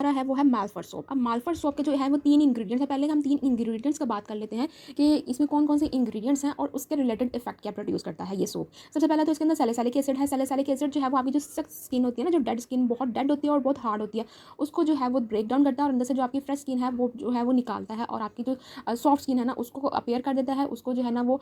हमारा है वो है मालफर सोप। अब मालफर सोप के जो है वो 3 इंग्रीडिएंट्स हैं। पहले हम 3 इंग्रीडिएंट्स का बात कर लेते हैं कि इसमें कौन-कौन से इंग्रीडिएंट्स हैं और उसके रिलेटेड इफेक्ट क्या प्रोड्यूस करता है ये सोप। सबसे पहले तो इसके अंदर सैलिसिलिक एसिड है। सैलिसिलिक एसिड जो है वो आपकी जो सख्त स्किन होती है ना, जो डेड स्किन बहुत डेड होती है और बहुत हार्ड होती है, उसको जो है वो ब्रेक डाउन करता है और अंदर से जो आपकी फ्रेश स्किन है वो जो है वो निकालता है और आपकी जो सॉफ्ट स्किन है ना उसको अपीयर कर देता है, उसको जो है ना वो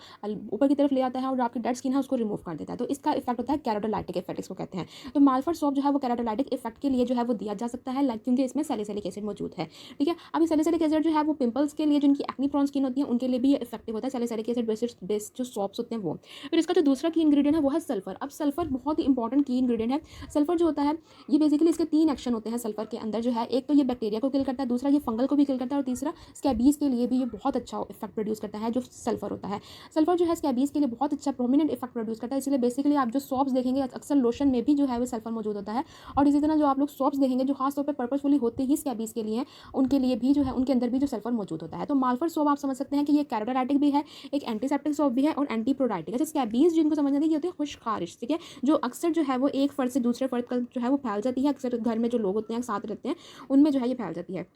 ऊपर की तरफ ले आता है और आपकी डेड स्किन है उसको रिमूव कर देता है। तो इसका इफेक्ट होता है केराटोलाइटिक इफेक्ट इसको कहते हैं। तो मालफर सोप जो है वो केराटोलाइटिक इफेक्ट के लिए जो है वो दिया जा सकता है, क्योंकि इसमें सैलिसिलिक एसिड मौजूद है। ठीक है, अभी सैलिसिलिक एसिड जो है वो पिंपल्स के लिए, जिनकी एक्नी प्रोन स्किन होती है उनके लिए भी ये इफेक्टिव होता है। सैलिसिलिक एसिड बेस्ड जो सोप्स होते हैं वो। फिर इसका जो दूसरा की इंग्रेडिएंट है वो है सल्फर। अब सल्फर बहुत ही इंपॉर्टेंट की इंग्रेडिएंट है। सल्फर जो होता है ये बेसिकली इसके 3 एक्शन होते हैं सल्फर के अंदर जो है। एक तो ये बैक्टीरिया को किल करता है, दूसरा ये फंगल को भी किल करता है और तीसरा स्कैबीज के लिए भी ये बहुत अच्छा इफेक्ट प्रोड्यूस करता है जो सल्फर होता है। सल्फर जो है स्कैबीज के लिए बहुत अच्छा प्रोमिनेंट इफेक्ट प्रोड्यूस करता है। इसलिए बेसिकली आप जो सोप्स देखेंगे अक्सर लोशन में भी जो है वो सल्फर मौजूद होता है। और इसी तरह जो आप लोग सोप्स देखेंगे जो खासतौर पर पर्पसफुली होते ही स्कैबीज के लिए हैं, उनके लिए भी जो है उनके अंदर भी जो सल्फर मौजूद होता है। तो मालफर सोप आप समझ सकते हैं कि ये केराटोलाइटिक भी है, एक एंटीसेप्टिक सोप भी है और एंटीप्रोडाइटिक। अच्छा, स्कैबीज जिनको समझना है ये होती है खुश्क खारिश। ठीक है, जो अक्सर जो है वो एक फर्द से दूसरे फर्द का जो है वो फैल जाती है। अक्सर घर में जो लोग होते हैं साथ रहते हैं उनमें जो है ये फैल जाती है।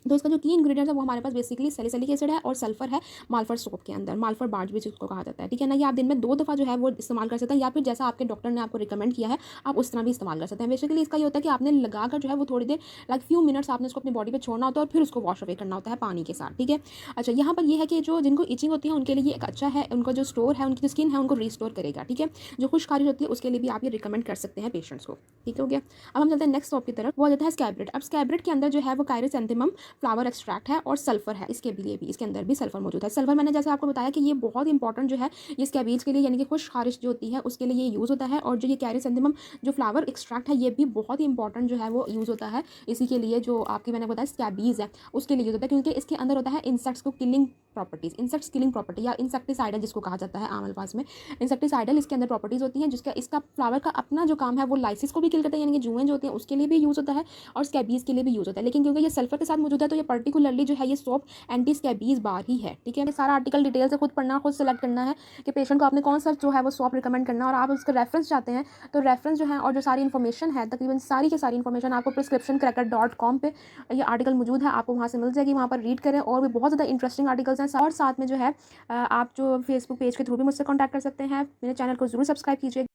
तो इसका जो की इंग्रेडिएंट्स है वो हमारे पास बेसिकली सैलिसिलिक एसिड है और सल्फर है मालफर सोप के अंदर। मालफर बार्च भी जिसको कहा जाता है। ठीक है ना, ये आप दिन में 2 दफ़ा जो है वो इस्तेमाल कर सकते हैं या फिर जैसा आपके डॉक्टर ने आपको रिकमेंड किया है आप उस तरह भी इस्तेमाल कर सकते हैं। बेसिकली इसका ये होता है कि आपने लगाकर जो है वो थोड़ी देर लाइक फ्यू मिनट्स आपने उसको अपनी बॉडी पे छोड़ना होता है और फिर उसको वॉश अवे करना होता है पानी के साथ। ठीक है, अच्छा यहाँ पर ये है कि जो जिनको इचिंग होती है उनके लिए ये एक अच्छा है, उनका जो स्टोर है उनकी जो स्किन है उनको रिस्टोर करेगा। ठीक है, जो खुश्क खारिश होती है उसके लिए भी आप ये रिकमेंड कर सकते हैं पेशेंट्स को। ठीक हो गया, अब हम चलते हैं नेक्स्ट टॉप की तरफ। वो आ जाता है स्कैब्रेट। अब स्कैब्रेट के अंदर जो है वो कायरोसेंथेमम फ्लावर एक्सट्रैक्ट है और सल्फर है। इसके लिए भी इसके अंदर भी सल्फर मौजूद है। सल्फर मैंने जैसे आपको बताया कि ये बहुत इंपॉर्टेंट जो है ये स्कैबीज के लिए यानी कि खुश्क खारिश जो होती है उसके लिए ये यूज़ होता है। और जो ये कैरिसेंथेमम जो फ्लावर एक्सट्रैक्ट है ये भी बहुत ही इंपॉर्टेंट जो है वो यूज़ होता है इसी के लिए, जो आपकी मैंने बताया स्कैबीज है उसके लिए यूज़ होता है, क्योंकि इसके अंदर होता है इंसेक्ट्स को killing properties, insects killing property या इंसेक्टिसाइडल जिसको कहा जाता है आम अल्फाज में। इंसेक्टिसाइडल इसके अंदर प्रॉपर्टीज़ होती हैं जिसका इसका फ्लावर का अपना जो काम है वो लाइसिस को भी किल करता है, यानी कि जुएँ जो होती हैं उसके लिए भी यूज़ होता है और स्कैबीज के लिए भी यूज़ होता है। लेकिन क्योंकि ये सल्फर के साथ मौजूद है तो ये पर्टिकुलरली जो है ये सोप एंटी स्कैबीज बार ही है। ठीक है, सारा आर्टिकल डिटेल से खुद पढ़ना, खुद सेलेक्ट करना है कि पेशेंट को आपने कौन सा जो है वो सोप रिकमेंड करना है। और आप उसका रेफरेंस चाहते हैं तो रेफरेंस जो है और जो सारी इन्फॉर्मेशन है तकरीबन सारी की सारी इन्फॉर्मेशन आपको prescriptioncracker.com पे ये आर्टिकल मौजूद है, आपको वहाँ से मिल जाएगी। वहाँ पर रीड करें, और भी बहुत ज़्यादा इंटरेस्टिंग आर्टिकल्स हैं। और साथ में जो है आप जो फेसबुक पेज के थ्रू भी मुझसे कॉन्टैक्ट कर सकते हैं। मेरे चैनल को ज़रूर सब्सक्राइब कीजिए।